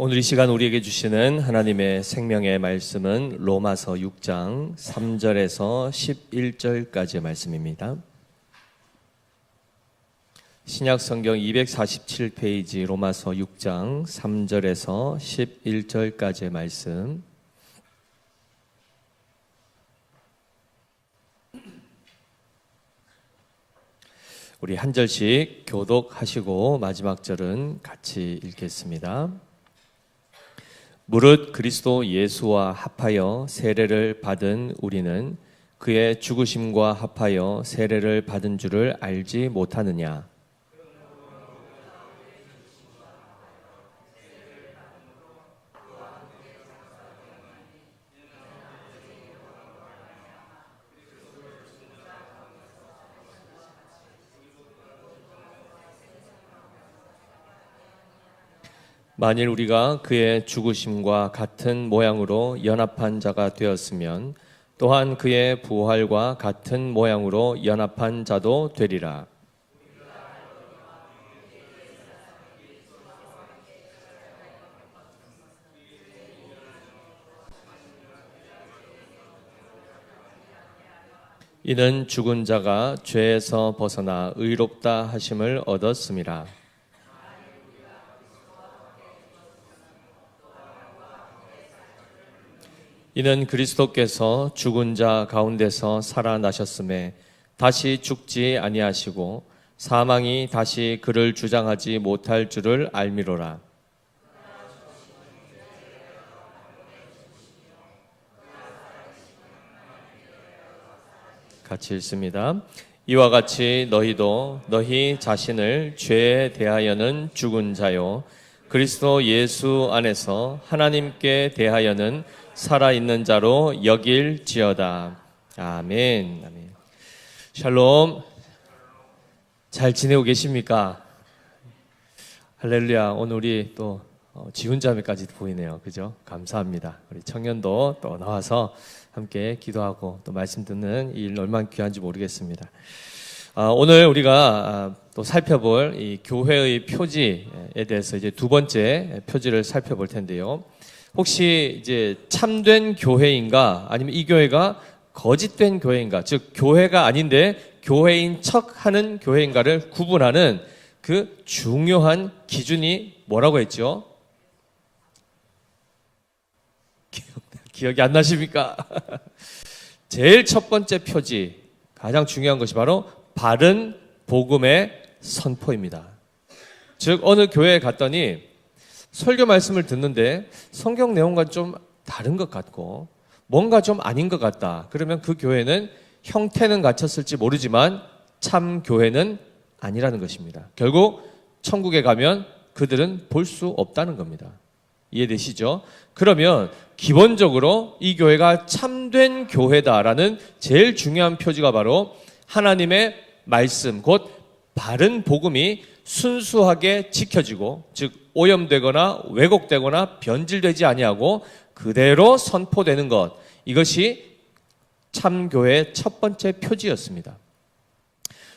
오늘 이 시간 우리에게 주시는 하나님의 생명의 말씀은 로마서 6장 3절에서 11절까지의 말씀입니다. 신약 성경 247페이지 로마서 6장 3절에서 11절까지의 말씀. 우리 한 절씩 교독하시고 마지막 절은 같이 읽겠습니다. 무릇 그리스도 예수와 합하여 세례를 받은 우리는 그의 죽으심과 합하여 세례를 받은 줄을 알지 못하느냐? 만일 우리가 그의 죽으심과 같은 모양으로 연합한 자가 되었으면 또한 그의 부활과 같은 모양으로 연합한 자도 되리라. 이는 죽은 자가 죄에서 벗어나 의롭다 하심을 얻었음이라. 이는 그리스도께서 죽은 자 가운데서 살아나셨음에 다시 죽지 아니하시고 사망이 다시 그를 주장하지 못할 줄을 알미로라. 같이 읽습니다. 이와 같이 너희도 너희 자신을 죄에 대하여는 죽은 자요 그리스도 예수 안에서 하나님께 대하여는 살아있는 자로 여길지어다. 아멘. 아멘. 샬롬. 잘 지내고 계십니까? 할렐루야. 오늘 우리 또 지훈 자매까지 보이네요. 그죠? 감사합니다. 우리 청년도 또 나와서 함께 기도하고 또 말씀 듣는 이 일 얼마나 귀한지 모르겠습니다. 오늘 우리가 또 살펴볼 이 교회의 표지에 대해서 이제 두 번째 표지를 살펴볼 텐데요. 혹시 이제 참된 교회인가 아니면 이 교회가 거짓된 교회인가, 즉 교회가 아닌데 교회인 척하는 교회인가를 구분하는 그 중요한 기준이 뭐라고 했죠? 기억이 안 나십니까? 제일 첫 번째 표지, 가장 중요한 것이 바로 바른 복음의 선포입니다. 즉 어느 교회에 갔더니 설교 말씀을 듣는데 성경 내용과 좀 다른 것 같고 뭔가 좀 아닌 것 같다. 그러면 그 교회는 형태는 갖췄을지 모르지만 참 교회는 아니라는 것입니다. 결국 천국에 가면 그들은 볼 수 없다는 겁니다. 이해되시죠? 그러면 기본적으로 이 교회가 참된 교회다라는 제일 중요한 표지가 바로 하나님의 말씀, 곧 바른 복음이 순수하게 지켜지고, 즉 오염되거나 왜곡되거나 변질되지 아니하고 그대로 선포되는 것, 이것이 참교회의 첫 번째 표지였습니다.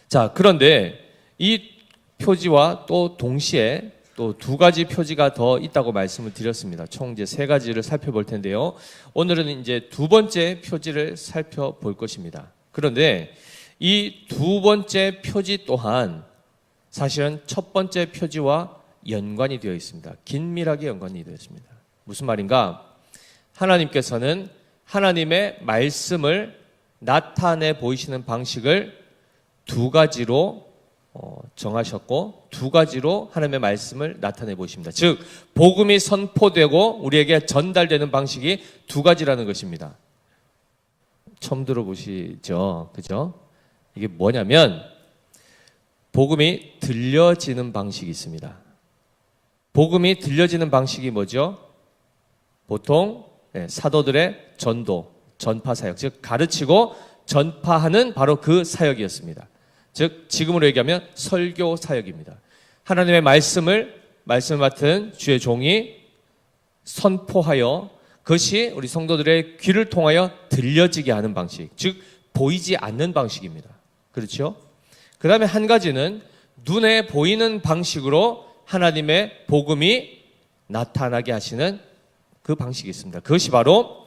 자, 그런데 이 표지와 또 동시에 또 두 가지 표지가 더 있다고 말씀을 드렸습니다. 총 이제 세 가지를 살펴볼 텐데요. 오늘은 이제 두 번째 표지를 살펴볼 것입니다. 그런데 이 두 번째 표지 또한 사실은 첫 번째 표지와 연관이 되어 있습니다. 긴밀하게 연관이 되어 있습니다. 무슨 말인가? 하나님께서는 하나님의 말씀을 나타내 보이시는 방식을 두 가지로 정하셨고 두 가지로 하나님의 말씀을 나타내 보십니다. 즉 복음이 선포되고 우리에게 전달되는 방식이 두 가지라는 것입니다. 처음 들어보시죠? 그죠? 이게 뭐냐면 복음이 들려지는 방식이 있습니다. 복음이 들려지는 방식이 뭐죠? 보통 사도들의 전도, 전파 사역, 즉 가르치고 전파하는 바로 그 사역이었습니다. 즉 지금으로 얘기하면 설교 사역입니다. 하나님의 말씀을 맡은 주의 종이 선포하여 그것이 우리 성도들의 귀를 통하여 들려지게 하는 방식, 즉 보이지 않는 방식입니다. 그렇죠? 그 다음에 한 가지는 눈에 보이는 방식으로 하나님의 복음이 나타나게 하시는 그 방식이 있습니다. 그것이 바로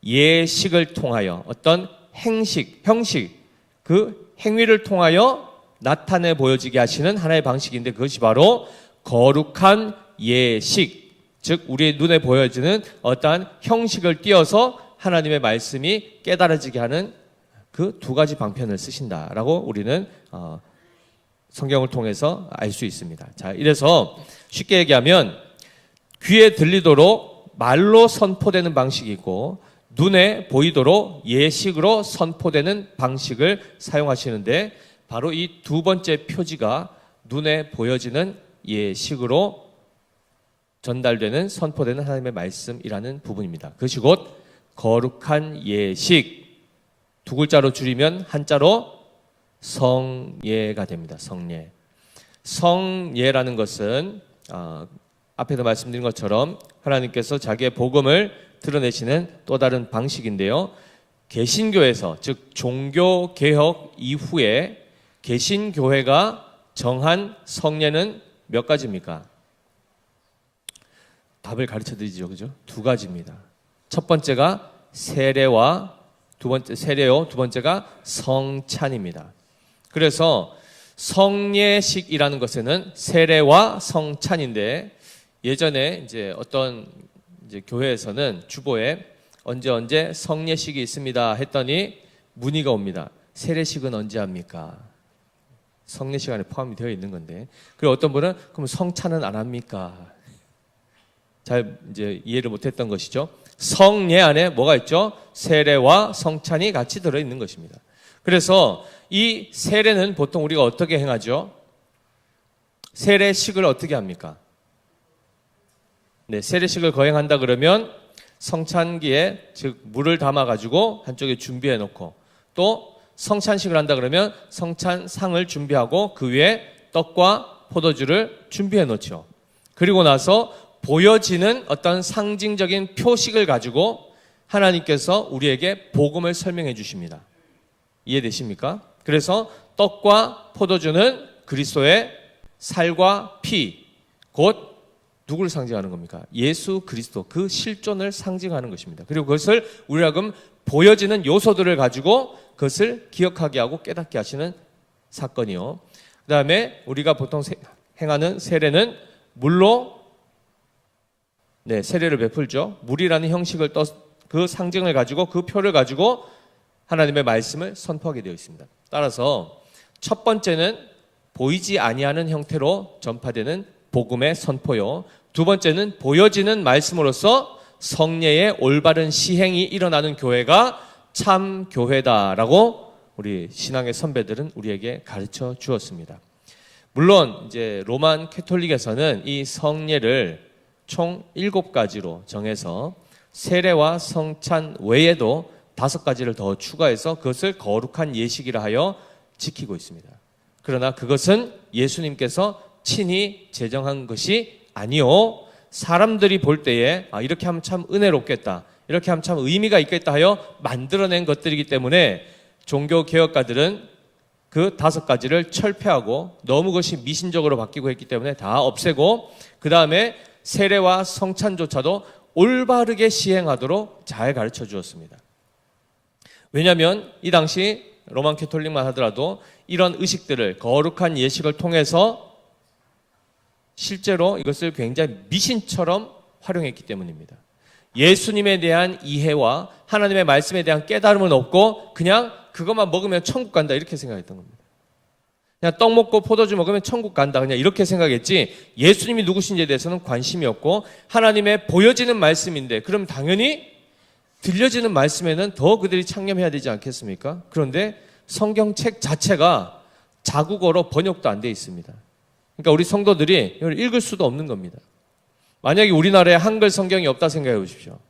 예식을 통하여 어떤 행식, 형식, 그 행위를 통하여 나타내 보여지게 하시는 하나의 방식인데 그것이 바로 거룩한 예식, 즉 우리의 눈에 보여지는 어떠한 형식을 띄어서 하나님의 말씀이 깨달아지게 하는 그 두 가지 방편을 쓰신다라고 우리는 성경을 통해서 알 수 있습니다. 자, 이래서 쉽게 얘기하면 귀에 들리도록 말로 선포되는 방식이 있고 눈에 보이도록 예식으로 선포되는 방식을 사용하시는데 바로 이 두 번째 표지가 눈에 보여지는 예식으로 전달되는 선포되는 하나님의 말씀이라는 부분입니다. 그것이 곧 거룩한 예식, 두 글자로 줄이면 한자로 성예가 됩니다. 성예. 성예라는 것은 앞에도 말씀드린 것처럼 하나님께서 자기의 복음을 드러내시는 또 다른 방식인데요. 개신교에서 즉 종교개혁 이후에 개신교회가 정한 성예는 몇 가지입니까? 답을 가르쳐 드리죠. 그죠? 두 가지입니다. 첫 번째가 세례와 세례요. 두 번째가 성찬입니다. 그래서 성예식이라는 것에는 세례와 성찬인데 예전에 이제 어떤 교회에서는 주보에 언제 성예식이 있습니다 했더니 문의가 옵니다. 세례식은 언제 합니까? 성례식 안에 포함이 되어 있는 건데. 그리고 어떤 분은 그럼 성찬은 안 합니까? 잘 이제 이해를 못했던 것이죠. 성례 안에 뭐가 있죠? 세례와 성찬이 같이 들어 있는 것입니다. 그래서 이 세례는 보통 우리가 어떻게 행하죠? 세례식을 어떻게 합니까? 네, 세례식을 거행한다 그러면 성찬기에 즉 물을 담아 가지고 한쪽에 준비해 놓고 또 성찬식을 한다 그러면 성찬상을 준비하고 그 위에 떡과 포도주를 준비해 놓죠. 그리고 나서 보여지는 어떤 상징적인 표식을 가지고 하나님께서 우리에게 복음을 설명해 주십니다. 이해되십니까? 그래서 떡과 포도주는 그리스도의 살과 피, 곧 누구를 상징하는 겁니까? 예수 그리스도, 그 실존을 상징하는 것입니다. 그리고 그것을 우리하금 보여지는 요소들을 가지고 그것을 기억하게 하고 깨닫게 하시는 사건이요. 그 다음에 우리가 보통 행하는 세례는 물로 세례를 베풀죠. 물이라는 형식을 그 상징을 가지고 그 표를 가지고 하나님의 말씀을 선포하게 되어 있습니다. 따라서 첫 번째는 보이지 아니하는 형태로 전파되는 복음의 선포요. 두 번째는 보여지는 말씀으로서 성례의 올바른 시행이 일어나는 교회가 참 교회다라고 우리 신앙의 선배들은 우리에게 가르쳐 주었습니다. 물론 이제 로만 캐톨릭에서는 이 성례를 총 7가지로 정해서 세례와 성찬 외에도 5가지를 더 추가해서 그것을 거룩한 예식이라 하여 지키고 있습니다. 그러나 그것은 예수님께서 친히 제정한 것이 아니요, 사람들이 볼 때에 이렇게 하면 참 은혜롭겠다, 이렇게 하면 참 의미가 있겠다 하여 만들어낸 것들이기 때문에 종교개혁가들은 그 5가지를 철폐하고 너무 그것이 미신적으로 바뀌고 했기 때문에 다 없애고 그 다음에 세례와 성찬조차도 올바르게 시행하도록 잘 가르쳐 주었습니다. 왜냐하면 이 당시 로만 캐톨릭만 하더라도 이런 의식들을 거룩한 예식을 통해서 실제로 이것을 굉장히 미신처럼 활용했기 때문입니다. 예수님에 대한 이해와 하나님의 말씀에 대한 깨달음은 없고 그냥 그것만 먹으면 천국 간다 이렇게 생각했던 겁니다. 그냥 떡 먹고 포도주 먹으면 천국 간다 그냥 이렇게 생각했지 예수님이 누구신지에 대해서는 관심이 없고 하나님의 보여지는 말씀인데 그럼 당연히 들려지는 말씀에는 더 그들이 창념해야 되지 않겠습니까? 그런데 성경책 자체가 자국어로 번역도 안 돼 있습니다. 그러니까 우리 성도들이 이걸 읽을 수도 없는 겁니다. 만약에 우리나라에 한글 성경이 없다 생각해 보십시오.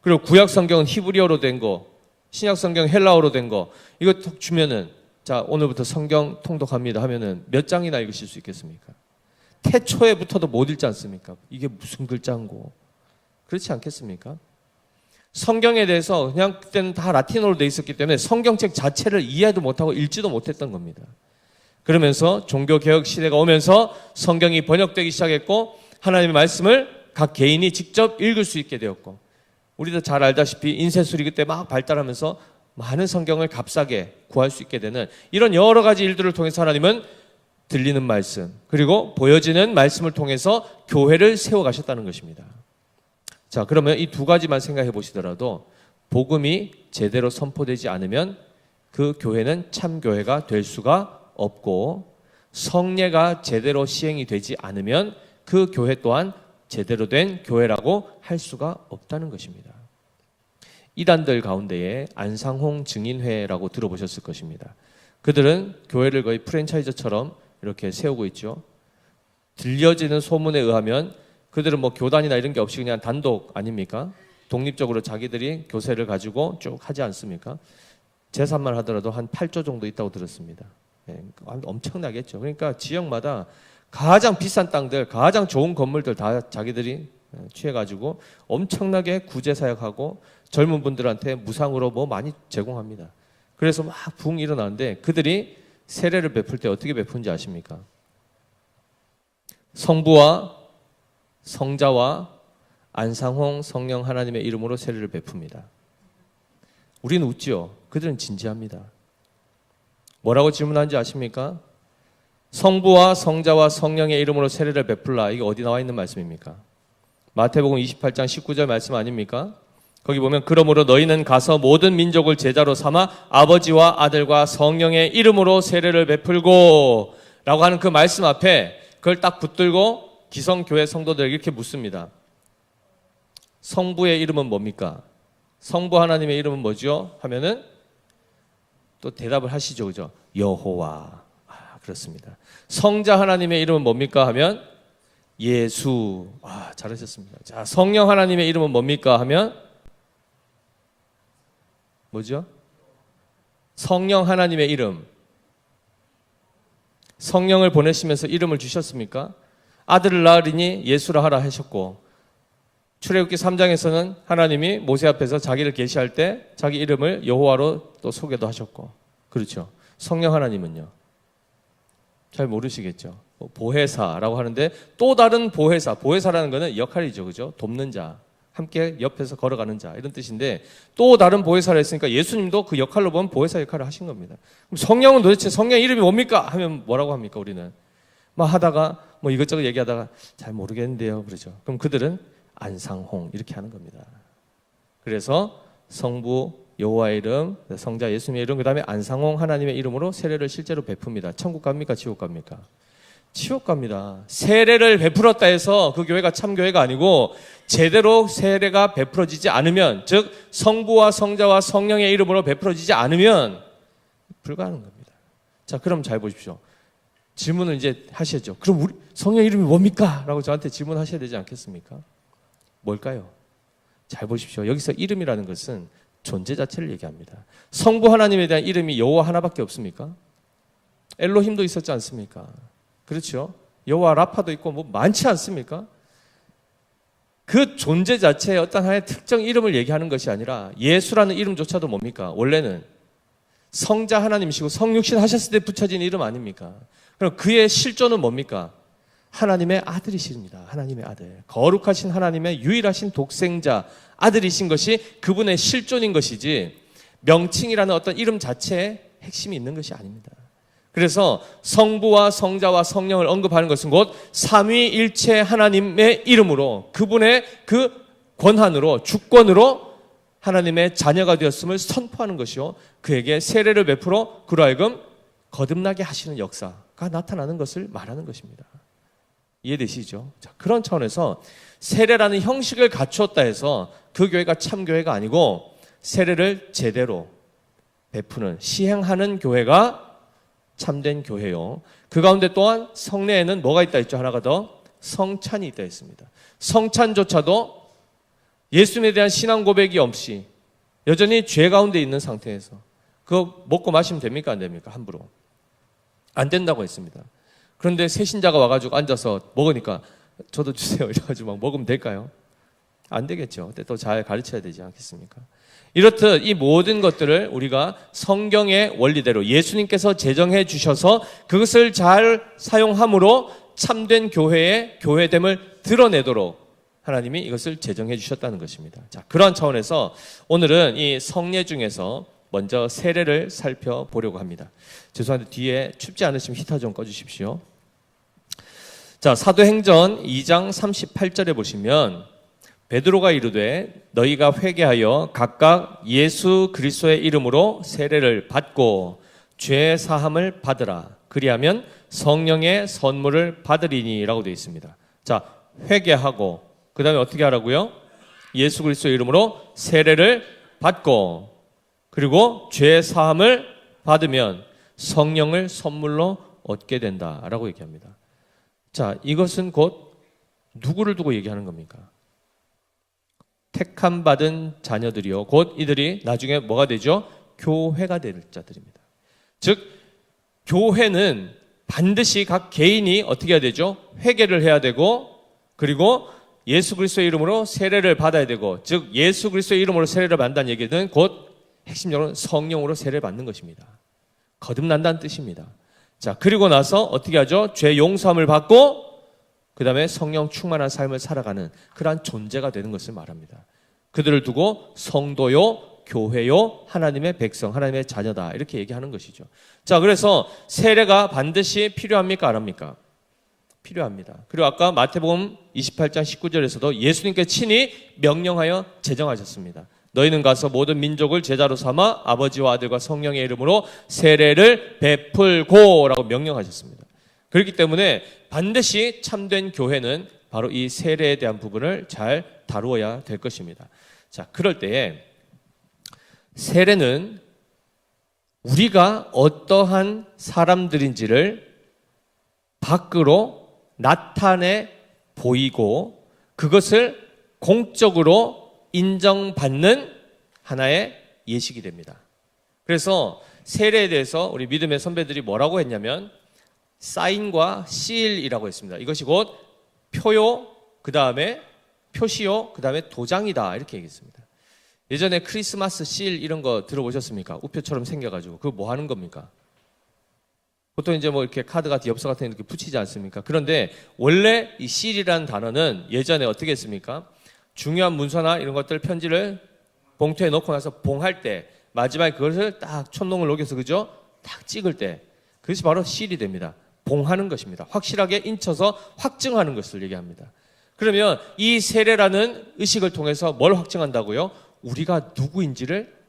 그리고 구약 성경은 히브리어로 된 거, 신약 성경 헬라어로 된 거 이거 톡 주면은 자 오늘부터 성경 통독합니다 하면은 몇 장이나 읽으실 수 있겠습니까? 태초에부터도 못 읽지 않습니까? 이게 무슨 글자인고 그렇지 않겠습니까? 성경에 대해서 그냥 그때는 다 라틴어로 돼 있었기 때문에 성경책 자체를 이해도 못하고 읽지도 못했던 겁니다. 그러면서 종교개혁 시대가 오면서 성경이 번역되기 시작했고 하나님의 말씀을 각 개인이 직접 읽을 수 있게 되었고, 우리도 잘 알다시피 인쇄술이 그때 막 발달하면서 많은 성경을 값싸게 구할 수 있게 되는 이런 여러 가지 일들을 통해서 하나님은 들리는 말씀, 그리고 보여지는 말씀을 통해서 교회를 세워가셨다는 것입니다. 자, 그러면 이 두 가지만 생각해 보시더라도 복음이 제대로 선포되지 않으면 그 교회는 참 교회가 될 수가 없고, 성례가 제대로 시행이 되지 않으면 그 교회 또한 제대로 된 교회라고 할 수가 없다는 것입니다. 이단들 가운데에 안상홍 증인회라고 들어보셨을 것입니다. 그들은 교회를 거의 프랜차이즈처럼 이렇게 세우고 있죠. 들려지는 소문에 의하면 그들은 뭐 교단이나 이런 게 없이 그냥 단독 아닙니까? 독립적으로 자기들이 교세를 가지고 쭉 하지 않습니까? 재산만 하더라도 한 8조 정도 있다고 들었습니다. 예, 엄청나겠죠. 그러니까 지역마다 가장 비싼 땅들, 가장 좋은 건물들 다 자기들이 취해가지고 엄청나게 구제사역하고 젊은 분들한테 무상으로 뭐 많이 제공합니다. 그래서 막 붕 일어나는데 그들이 세례를 베풀 때 어떻게 베푸는지 아십니까? 성부와 성자와 안상홍 성령 하나님의 이름으로 세례를 베풉니다. 우리는 웃지요. 그들은 진지합니다. 뭐라고 질문하는지 아십니까? 성부와 성자와 성령의 이름으로 세례를 베풀라. 이게 어디 나와 있는 말씀입니까? 마태복음 28장 19절 말씀 아닙니까? 거기 보면 그러므로 너희는 가서 모든 민족을 제자로 삼아 아버지와 아들과 성령의 이름으로 세례를 베풀고 라고 하는 그 말씀 앞에 그걸 딱 붙들고 기성교회 성도들에게 이렇게 묻습니다. 성부의 이름은 뭡니까? 성부 하나님의 이름은 뭐죠? 하면은 또 대답을 하시죠. 그죠? 여호와. 그렇습니다. 성자 하나님의 이름은 뭡니까? 하면 예수. 잘하셨습니다. 자, 성령 하나님의 이름은 뭡니까? 하면 뭐죠? 성령 하나님의 이름. 성령을 보내시면서 이름을 주셨습니까? 아들을 낳으리니 예수라 하라 하셨고, 출애굽기 3장에서는 하나님이 모세 앞에서 자기를 계시할 때 자기 이름을 여호와로 또 소개도 하셨고, 그렇죠. 성령 하나님은요? 잘 모르시겠죠. 보혜사라고 하는데 또 다른 보혜사, 보혜사라는 것은 역할이죠. 그죠? 돕는 자, 함께 옆에서 걸어가는 자, 이런 뜻인데 또 다른 보혜사를 했으니까 예수님도 그 역할로 보면 보혜사 역할을 하신 겁니다. 그럼 성령은 도대체 성령 이름이 뭡니까? 하면 뭐라고 합니까? 우리는 막 하다가 뭐 이것저것 얘기하다가 잘 모르겠는데요. 그러죠. 그럼 그들은 안상홍 이렇게 하는 겁니다. 그래서 성부 여호와의 이름, 성자 예수님의 이름, 그 다음에 안상홍 하나님의 이름으로 세례를 실제로 베풉니다. 천국 갑니까? 지옥 갑니까? 지옥 갑니다. 세례를 베풀었다 해서 그 교회가 참 교회가 아니고, 제대로 세례가 베풀어지지 않으면, 즉 성부와 성자와 성령의 이름으로 베풀어지지 않으면 불가능한 겁니다. 자, 그럼 잘 보십시오. 질문을 이제 하셔야죠. 그럼 우리 성령 이름이 뭡니까? 라고 저한테 질문하셔야 되지 않겠습니까? 뭘까요? 잘 보십시오. 여기서 이름이라는 것은 존재 자체를 얘기합니다. 성부 하나님에 대한 이름이 여호와 하나밖에 없습니까? 엘로힘도 있었지 않습니까? 그렇죠? 여호와 라파도 있고 뭐 많지 않습니까? 그 존재 자체의 어떤 하나의 특정 이름을 얘기하는 것이 아니라, 예수라는 이름조차도 뭡니까? 원래는 성자 하나님이시고 성육신 하셨을 때 붙여진 이름 아닙니까? 그럼 그의 실존은 뭡니까? 하나님의 아들이십니다. 하나님의 아들. 거룩하신 하나님의 유일하신 독생자 아들이신 것이 그분의 실존인 것이지, 명칭이라는 어떤 이름 자체에 핵심이 있는 것이 아닙니다. 그래서 성부와 성자와 성령을 언급하는 것은 곧 삼위일체 하나님의 이름으로, 그분의 그 권한으로, 주권으로 하나님의 자녀가 되었음을 선포하는 것이요, 그에게 세례를 베풀어 그로 하여금 거듭나게 하시는 역사가 나타나는 것을 말하는 것입니다. 이해되시죠? 자, 그런 차원에서 세례라는 형식을 갖추었다 해서 그 교회가 참 교회가 아니고, 세례를 제대로 베푸는, 시행하는 교회가 참된 교회요. 그 가운데 또한 성례에는 뭐가 있다 했죠? 하나가 더, 성찬이 있다 했습니다. 성찬조차도 예수님에 대한 신앙 고백이 없이 여전히 죄 가운데 있는 상태에서 그거 먹고 마시면 됩니까? 안 됩니까? 함부로 안 된다고 했습니다. 그런데 새신자가 와가지고 앉아서 먹으니까 저도 주세요 이래가지고 막 먹으면 될까요? 안 되겠죠. 그때 또 잘 가르쳐야 되지 않겠습니까? 이렇듯 이 모든 것들을 우리가 성경의 원리대로 예수님께서 제정해 주셔서 그것을 잘 사용함으로 참된 교회의 교회됨을 드러내도록 하나님이 이것을 제정해 주셨다는 것입니다. 자, 그러한 차원에서 오늘은 이 성례 중에서 먼저 세례를 살펴보려고 합니다. 죄송한데 뒤에 춥지 않으시면 히터 좀 꺼주십시오. 자, 사도행전 2장 38절에 보시면 베드로가 이르되 너희가 회개하여 각각 예수 그리스도의 이름으로 세례를 받고 죄 사함을 받으라. 그리하면 성령의 선물을 받으리니라고 되어 있습니다. 자, 회개하고 그 다음에 어떻게 하라고요? 예수 그리스도의 이름으로 세례를 받고 그리고 죄 사함을 받으면 성령을 선물로 얻게 된다라고 얘기합니다. 자, 이것은 곧 누구를 두고 얘기하는 겁니까? 택함 받은 자녀들이요. 곧 이들이 나중에 뭐가 되죠? 교회가 될 자들입니다. 즉, 교회는 반드시 각 개인이 어떻게 해야 되죠? 회개를 해야 되고 그리고 예수 그리스도의 이름으로 세례를 받아야 되고, 즉 예수 그리스도의 이름으로 세례를 받는다는 얘기는 곧 핵심적으로는 성령으로 세례를 받는 것입니다. 거듭난다는 뜻입니다. 자, 그리고 나서 어떻게 하죠? 죄 용서함을 받고 그 다음에 성령 충만한 삶을 살아가는 그러한 존재가 되는 것을 말합니다. 그들을 두고 성도요, 교회요, 하나님의 백성, 하나님의 자녀다 이렇게 얘기하는 것이죠. 자, 그래서 세례가 반드시 필요합니까? 안 합니까? 필요합니다. 그리고 아까 마태복음 28장 19절에서도 예수님께 친히 명령하여 제정하셨습니다. 너희는 가서 모든 민족을 제자로 삼아 아버지와 아들과 성령의 이름으로 세례를 베풀고 라고 명령하셨습니다. 그렇기 때문에 반드시 참된 교회는 바로 이 세례에 대한 부분을 잘 다루어야 될 것입니다. 자, 그럴 때에 세례는 우리가 어떠한 사람들인지를 밖으로 나타내 보이고 그것을 공적으로 인정받는 하나의 예식이 됩니다. 그래서 세례에 대해서 우리 믿음의 선배들이 뭐라고 했냐면 사인과 시일이라고 했습니다. 이것이 곧 표요, 그 다음에 표시요, 그 다음에 도장이다 이렇게 얘기했습니다. 예전에 크리스마스 시일 이런 거 들어보셨습니까? 우표처럼 생겨가지고 그거 뭐 하는 겁니까? 보통 이제 뭐 이렇게 카드 같은 엽서 같은 거 이렇게 붙이지 않습니까? 그런데 원래 이 시일이라는 단어는 예전에 어떻게 했습니까? 중요한 문서나 이런 것들 편지를 봉투에 넣고 나서 봉할 때 마지막에 그것을 딱 촌농을 녹여서 그죠? 딱 찍을 때 그것이 바로 시일이 됩니다. 봉하는 것입니다. 확실하게 인쳐서 확증하는 것을 얘기합니다. 그러면 이 세례라는 의식을 통해서 뭘 확증한다고요? 우리가 누구인지를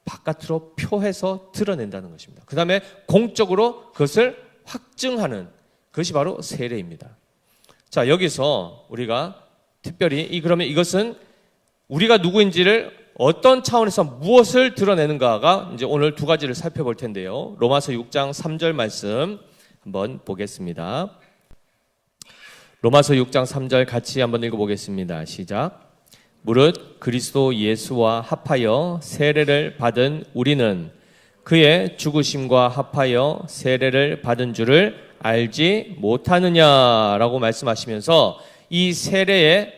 바깥으로 표해서 드러낸다는 것입니다. 그 다음에 공적으로 그것을 확증하는 것이 바로 세례입니다. 자, 여기서 우리가 특별히 그러면 이것은 우리가 누구인지를 어떤 차원에서 무엇을 드러내는가가 이제 오늘 두 가지를 살펴볼 텐데요. 로마서 6장 3절 말씀 한번 보겠습니다. 로마서 6장 3절 같이 한번 읽어보겠습니다. 시작. 무릇 그리스도 예수와 합하여 세례를 받은 우리는 그의 죽으심과 합하여 세례를 받은 줄을 알지 못하느냐라고 말씀하시면서 이 세례에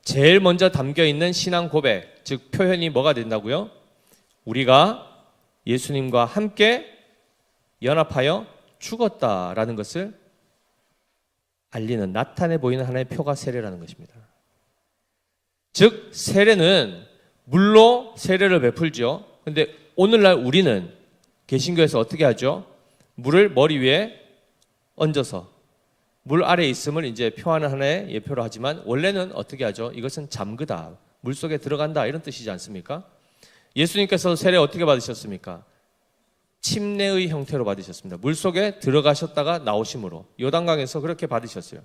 제일 먼저 담겨있는 신앙 고백, 즉 표현이 뭐가 된다고요? 우리가 예수님과 함께 연합하여 죽었다라는 것을 알리는, 나타내 보이는 하나의 표가 세례라는 것입니다. 즉 세례는 물로 세례를 베풀죠. 그런데 오늘날 우리는 개신교에서 어떻게 하죠? 물을 머리 위에 얹어서 물 아래에 있음을 이제 표하는 하나의 예표로 하지만 원래는 어떻게 하죠? 이것은 잠그다, 물 속에 들어간다 이런 뜻이지 않습니까? 예수님께서 세례 어떻게 받으셨습니까? 침례의 형태로 받으셨습니다. 물 속에 들어가셨다가 나오심으로 요단강에서 그렇게 받으셨어요.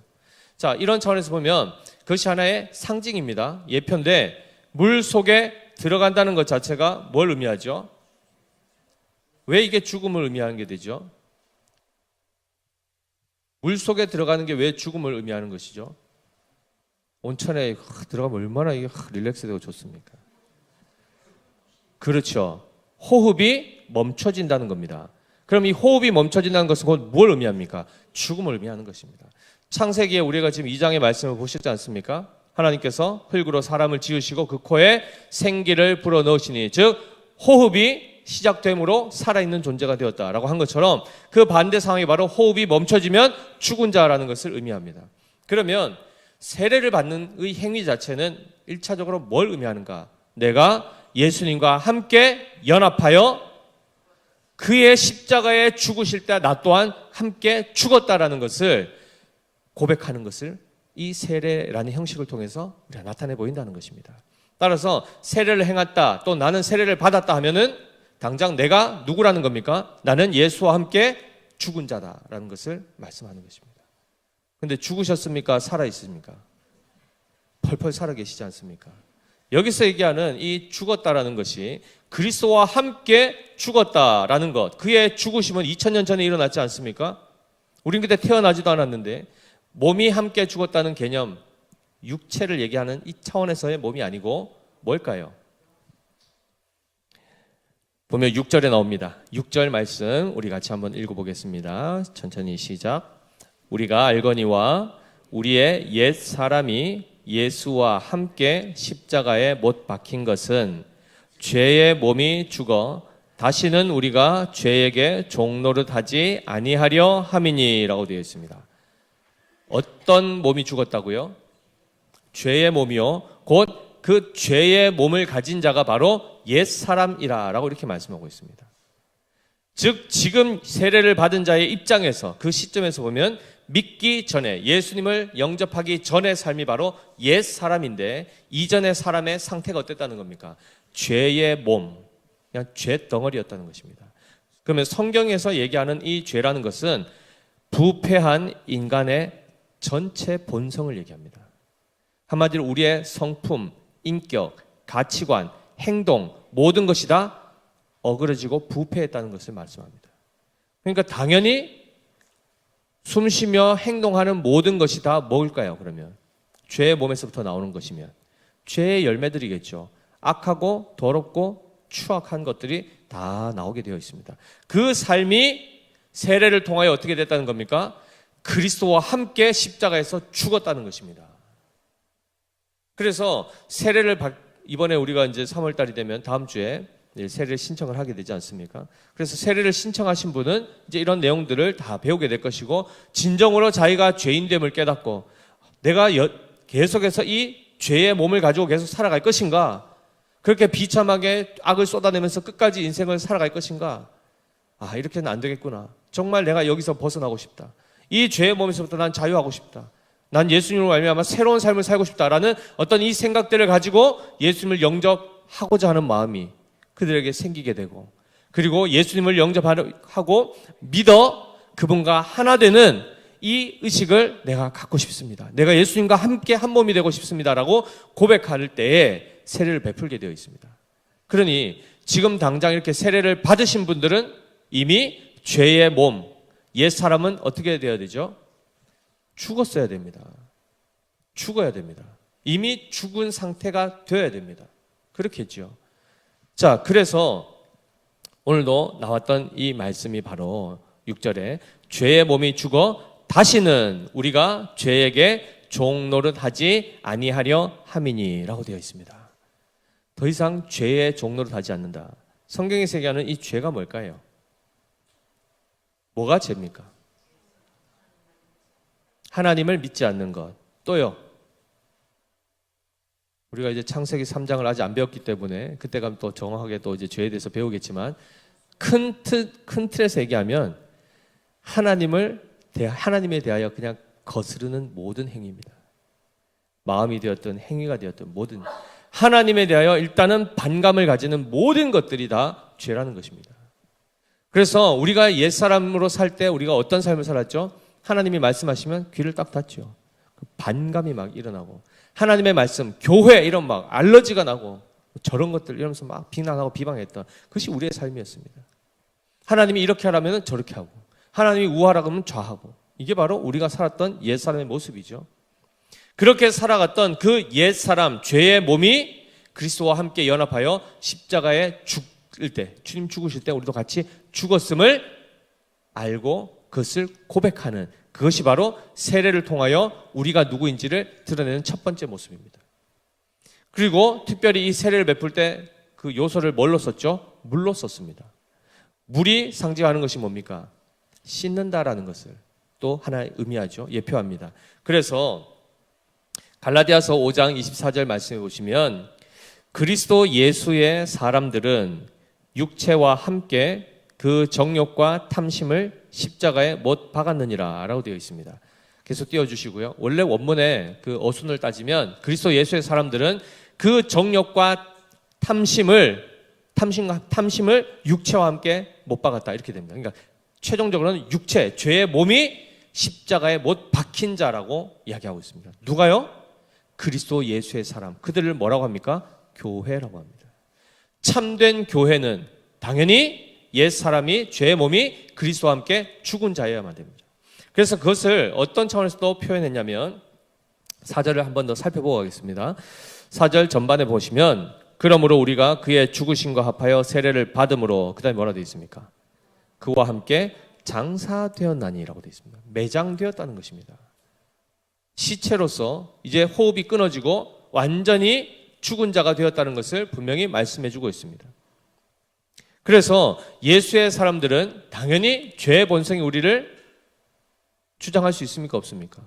자, 이런 차원에서 보면 그것이 하나의 상징입니다. 예표인데 물 속에 들어간다는 것 자체가 뭘 의미하죠? 왜 이게 죽음을 의미하는 게 되죠? 물 속에 들어가는 게 왜 죽음을 의미하는 것이죠? 온천에 들어가면 얼마나 이게 릴렉스되고 좋습니까? 그렇죠. 호흡이 멈춰진다는 겁니다. 그럼 이 호흡이 멈춰진다는 것은 곧 뭘 의미합니까? 죽음을 의미하는 것입니다. 창세기에 우리가 지금 2장의 말씀을 보셨지 않습니까? 하나님께서 흙으로 사람을 지으시고 그 코에 생기를 불어넣으시니, 즉 호흡이 시작됨으로 살아있는 존재가 되었다라고 한 것처럼 그 반대 상황이 바로 호흡이 멈춰지면 죽은 자라는 것을 의미합니다. 그러면 세례를 받는 의 행위 자체는 1차적으로 뭘 의미하는가? 내가 예수님과 함께 연합하여 그의 십자가에 죽으실 때 나 또한 함께 죽었다라는 것을 고백하는 것을 이 세례라는 형식을 통해서 우리가 나타내 보인다는 것입니다. 따라서 세례를 행했다, 또 나는 세례를 받았다 하면은 당장 내가 누구라는 겁니까? 나는 예수와 함께 죽은 자다라는 것을 말씀하는 것입니다. 근데 죽으셨습니까? 살아있습니까? 펄펄 살아계시지 않습니까? 여기서 얘기하는 이 죽었다라는 것이 그리스도와 함께 죽었다라는 것, 그의 죽으심은 2000년 전에 일어났지 않습니까? 우린 그때 태어나지도 않았는데 몸이 함께 죽었다는 개념, 육체를 얘기하는 이 차원에서의 몸이 아니고 뭘까요? 보면 6절에 나옵니다. 6절 말씀 우리 같이 한번 읽어보겠습니다. 천천히 시작. 우리가 알거니와 우리의 옛 사람이 예수와 함께 십자가에 못 박힌 것은 죄의 몸이 죽어 다시는 우리가 죄에게 종노릇하지 아니하려 함이니라고 되어 있습니다. 어떤 몸이 죽었다고요? 죄의 몸이요. 곧 그 죄의 몸을 가진 자가 바로 옛 사람이라라고 이렇게 말씀하고 있습니다. 즉 지금 세례를 받은 자의 입장에서 그 시점에서 보면 믿기 전에 예수님을 영접하기 전의 삶이 바로 옛 사람인데 이전의 사람의 상태가 어땠다는 겁니까? 죄의 몸, 그냥 죄 덩어리였다는 것입니다. 그러면 성경에서 얘기하는 이 죄라는 것은 부패한 인간의 전체 본성을 얘기합니다. 한마디로 우리의 성품, 인격, 가치관, 행동 모든 것이 다 어그러지고 부패했다는 것을 말씀합니다. 그러니까 당연히 숨쉬며 행동하는 모든 것이 다 뭘까요? 그러면 죄의 몸에서부터 나오는 것이면 죄의 열매들이겠죠. 악하고 더럽고 추악한 것들이 다 나오게 되어 있습니다. 그 삶이 세례를 통하여 어떻게 됐다는 겁니까? 그리스도와 함께 십자가에서 죽었다는 것입니다. 그래서 세례를 이번에 우리가 이제 3월 달이 되면 다음 주에 세례를 신청을 하게 되지 않습니까? 그래서 세례를 신청하신 분은 이제 이런 내용들을 다 배우게 될 것이고 진정으로 자기가 죄인됨을 깨닫고 내가 계속해서 이 죄의 몸을 가지고 계속 살아갈 것인가? 그렇게 비참하게 악을 쏟아내면서 끝까지 인생을 살아갈 것인가? 아, 이렇게는 안 되겠구나. 정말 내가 여기서 벗어나고 싶다. 이 죄의 몸에서부터 난 자유하고 싶다. 난 예수님으로 말미암아 새로운 삶을 살고 싶다라는 어떤 이 생각들을 가지고 예수님을 영접하고자 하는 마음이 그들에게 생기게 되고 그리고 예수님을 영접하고 믿어 그분과 하나 되는 이 의식을 내가 갖고 싶습니다. 내가 예수님과 함께 한 몸이 되고 싶습니다라고 고백할 때에 세례를 베풀게 되어 있습니다. 그러니 지금 당장 이렇게 세례를 받으신 분들은 이미 죄의 몸, 옛 사람은 어떻게 되어야 되죠? 죽었어야 됩니다. 죽어야 됩니다. 이미 죽은 상태가 되어야 됩니다. 그렇겠죠. 자, 그래서 오늘도 나왔던 이 말씀이 바로 6절에 죄의 몸이 죽어 다시는 우리가 죄에게 종노릇하지 아니하려 함이니라고 되어 있습니다. 더 이상 죄의 종노릇하지 않는다. 성경에서 얘기하는 이 죄가 뭘까요? 뭐가 죄입니까? 하나님을 믿지 않는 것. 또요. 우리가 이제 창세기 3장을 아직 안 배웠기 때문에 그때 가면 또 정확하게 또 이제 죄에 대해서 배우겠지만 큰 틀에서 얘기하면 하나님에 대하여 그냥 거스르는 모든 행위입니다. 마음이 되었든 행위가 되었든 모든 하나님에 대하여 일단은 반감을 가지는 모든 것들이 다 죄라는 것입니다. 그래서 우리가 옛사람으로 살 때 우리가 어떤 삶을 살았죠? 하나님이 말씀하시면 귀를 딱 닫죠. 반감이 막 일어나고 하나님의 말씀, 교회 이런 막 알러지가 나고 저런 것들 이러면서 막 비난하고 비방했던 그것이 우리의 삶이었습니다. 하나님이 이렇게 하라면 저렇게 하고 하나님이 우하라고 하면 좌하고 이게 바로 우리가 살았던 옛사람의 모습이죠. 그렇게 살아갔던 그 옛사람, 죄의 몸이 그리스도와 함께 연합하여 십자가에 죽을 때 주님 죽으실 때 우리도 같이 죽었음을 알고 그것을 고백하는 그것이 바로 세례를 통하여 우리가 누구인지를 드러내는 첫 번째 모습입니다. 그리고 특별히 이 세례를 베풀 때 그 요소를 뭘로 썼죠? 물로 썼습니다. 물이 상징하는 것이 뭡니까? 씻는다라는 것을 또 하나 의미하죠. 예표합니다. 그래서 갈라디아서 5장 24절 말씀해 보시면 그리스도 예수의 사람들은 육체와 함께 그 정욕과 탐심을 십자가에 못 박았느니라 라고 되어 있습니다. 계속 띄워주시고요. 원래 원문의 그 어순을 따지면 그리스도 예수의 사람들은 그 정욕과 탐심을 육체와 함께 못 박았다 이렇게 됩니다. 그러니까 최종적으로는 육체, 죄의 몸이 십자가에 못 박힌 자라고 이야기하고 있습니다. 누가요? 그리스도 예수의 사람. 그들을 뭐라고 합니까? 교회라고 합니다. 참된 교회는 당연히 옛 사람이 죄의 몸이 그리스도와 함께 죽은 자여야만 됩니다. 그래서 그것을 어떤 차원에서 또 표현했냐면 4절을 한 번 더 살펴보고 가겠습니다. 4절 전반에 보시면 그러므로 우리가 그의 죽으심과 합하여 세례를 받음으로 그 다음에 뭐라 되어 있습니까? 그와 함께 장사되었나니라고 되어 있습니다. 매장되었다는 것입니다. 시체로서 이제 호흡이 끊어지고 완전히 죽은 자가 되었다는 것을 분명히 말씀해 주고 있습니다. 그래서 예수의 사람들은 당연히 죄의 본성이 우리를 주장할 수 있습니까? 없습니까?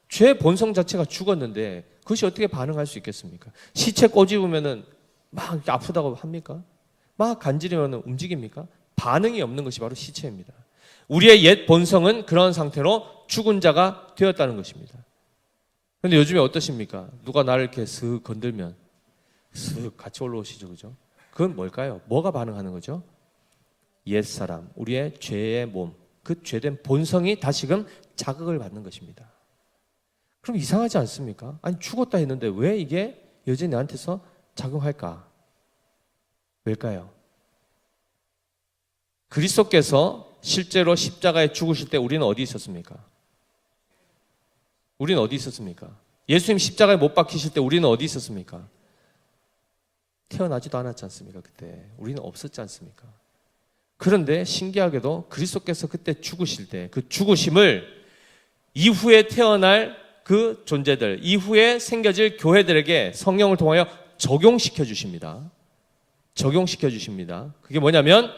죄의 본성 자체가 죽었는데 그것이 어떻게 반응할 수 있겠습니까? 시체 꼬집으면은 막 아프다고 합니까? 막 간지르면 움직입니까? 반응이 없는 것이 바로 시체입니다. 우리의 옛 본성은 그런 상태로 죽은 자가 되었다는 것입니다. 그런데 요즘에 어떠십니까? 누가 나를 이렇게 슥 건들면 슥 같이 올라오시죠, 그죠? 그건 뭘까요? 뭐가 반응하는 거죠? 옛사람, 우리의 죄의 몸, 그 죄된 본성이 다시금 자극을 받는 것입니다. 그럼 이상하지 않습니까? 아니 죽었다 했는데 왜 이게 여전히 나한테서 작용할까? 왜일까요? 그리스도께서 실제로 십자가에 죽으실 때 우리는 어디 있었습니까? 우리는 어디 있었습니까? 예수님 십자가에 못 박히실 때 우리는 어디 있었습니까? 태어나지도 않았지 않습니까? 그때 우리는 없었지 않습니까? 그런데 신기하게도 그리스도께서 그때 죽으실 때 그 죽으심을 이후에 태어날 그 존재들, 이후에 생겨질 교회들에게 성령을 통하여 적용시켜 주십니다. 적용시켜 주십니다. 그게 뭐냐면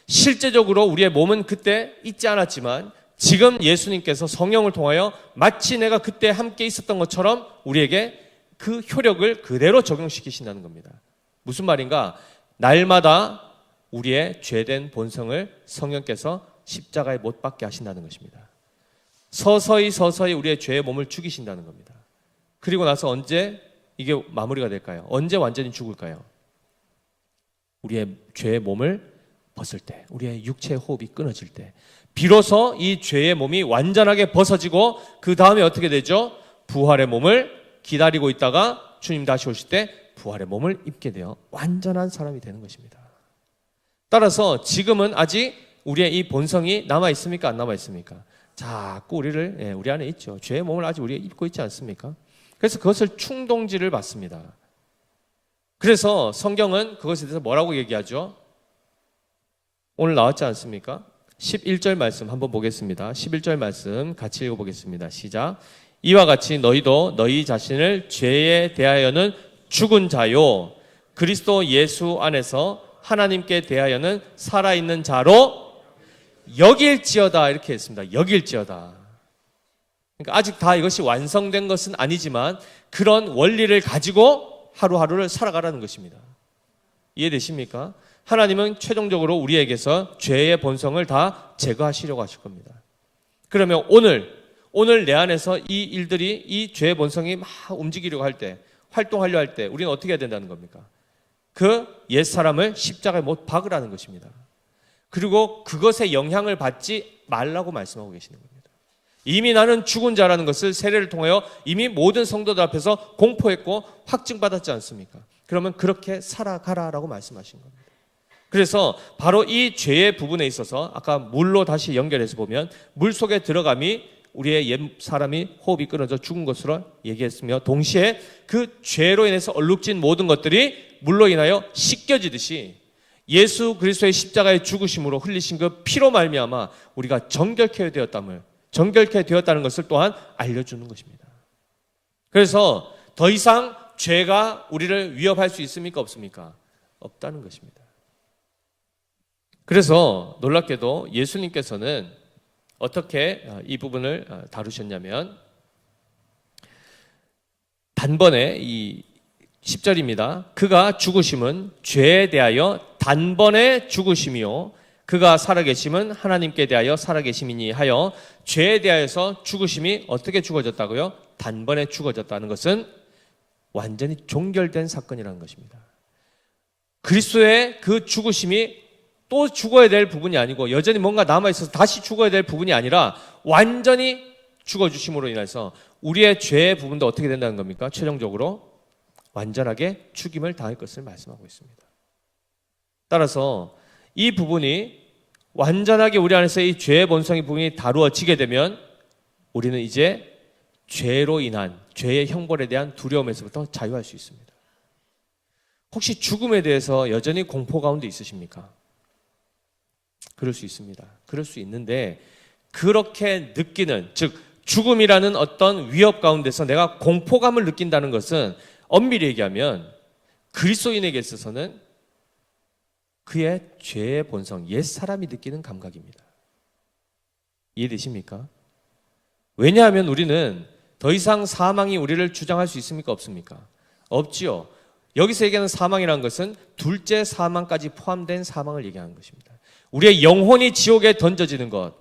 실제적으로 우리의 몸은 그때 있지 않았지만 지금 예수님께서 성령을 통하여 마치 내가 그때 함께 있었던 것처럼 우리에게 그 효력을 그대로 적용시키신다는 겁니다. 무슨 말인가? 날마다 우리의 죄된 본성을 성령께서 십자가에 못 박게 하신다는 것입니다. 서서히 우리의 죄의 몸을 죽이신다는 겁니다. 그리고 나서 언제 이게 마무리가 될까요? 언제 완전히 죽을까요? 우리의 죄의 몸을 벗을 때, 우리의 육체의 호흡이 끊어질 때 비로소 이 죄의 몸이 완전하게 벗어지고 그 다음에 어떻게 되죠? 부활의 몸을 기다리고 있다가 주님 다시 오실 때 부활의 몸을 입게 되어 완전한 사람이 되는 것입니다. 따라서 지금은 아직 우리의 이 본성이 남아있습니까? 안 남아있습니까? 자꾸 우리 안에 있죠. 죄의 몸을 아직 우리가 입고 있지 않습니까? 그래서 그것을 충동질을 받습니다. 그래서 성경은 그것에 대해서 뭐라고 얘기하죠? 오늘 나왔지 않습니까? 11절 말씀 한번 보겠습니다. 11절 말씀 같이 읽어보겠습니다. 시작. 이와 같이 너희도 너희 자신을 죄에 대하여는 죽은 자요 그리스도 예수 안에서 하나님께 대하여는 살아있는 자로 여길지어다 이렇게 했습니다. 여길지어다. 그러니까 아직 다 이것이 완성된 것은 아니지만 그런 원리를 가지고 하루하루를 살아가라는 것입니다. 이해되십니까? 하나님은 최종적으로 우리에게서 죄의 본성을 다 제거하시려고 하실 겁니다. 그러면 오늘 내 안에서 이 일들이 이 죄의 본성이 막 움직이려고 할 때, 활동하려 할 때 우리는 어떻게 해야 된다는 겁니까? 그 옛사람을 십자가에 못 박으라는 것입니다. 그리고 그것에 영향을 받지 말라고 말씀하고 계시는 겁니다. 이미 나는 죽은 자라는 것을 세례를 통하여 이미 모든 성도들 앞에서 공포했고 확증받았지 않습니까? 그러면 그렇게 살아가라라고 말씀하신 겁니다. 그래서 바로 이 죄의 부분에 있어서 아까 물로 다시 연결해서 보면 물 속에 들어감이 우리의 옛 사람이 호흡이 끊어져 죽은 것으로 얘기했으며 동시에 그 죄로 인해서 얼룩진 모든 것들이 물로 인하여 씻겨지듯이 예수 그리스도의 십자가의 죽으심으로 흘리신 그 피로 말미암아 우리가 정결케 되었다는 것을 또한 알려주는 것입니다. 그래서 더 이상 죄가 우리를 위협할 수 있습니까? 없습니까? 없다는 것입니다. 그래서 놀랍게도 예수님께서는 어떻게 이 부분을 다루셨냐면 단번에 이 10절입니다. 그가 죽으심은 죄에 대하여 단번에 죽으심이요 그가 살아계심은 하나님께 대하여 살아계심이니 하여 죄에 대하여서 죽으심이 어떻게 죽어졌다고요? 단번에 죽어졌다는 것은 완전히 종결된 사건이라는 것입니다. 그리스도의 그 죽으심이 또 죽어야 될 부분이 아니고 여전히 뭔가 남아있어서 다시 죽어야 될 부분이 아니라 완전히 죽어주심으로 인해서 우리의 죄의 부분도 어떻게 된다는 겁니까? 최종적으로 완전하게 죽임을 당할 것을 말씀하고 있습니다. 따라서 이 부분이 완전하게 우리 안에서 이 죄의 본성의 부분이 다루어지게 되면 우리는 이제 죄로 인한 죄의 형벌에 대한 두려움에서부터 자유할 수 있습니다. 혹시 죽음에 대해서 여전히 공포 가운데 있으십니까? 그럴 수 있습니다. 그럴 수 있는데 그렇게 느끼는, 즉 죽음이라는 어떤 위협 가운데서 내가 공포감을 느낀다는 것은 엄밀히 얘기하면 그리스도인에게 있어서는 그의 죄의 본성, 옛사람이 느끼는 감각입니다. 이해되십니까? 왜냐하면 우리는 더 이상 사망이 우리를 주장할 수 있습니까? 없습니까? 없지요. 여기서 얘기하는 사망이라는 것은 둘째 사망까지 포함된 사망을 얘기하는 것입니다. 우리의 영혼이 지옥에 던져지는 것,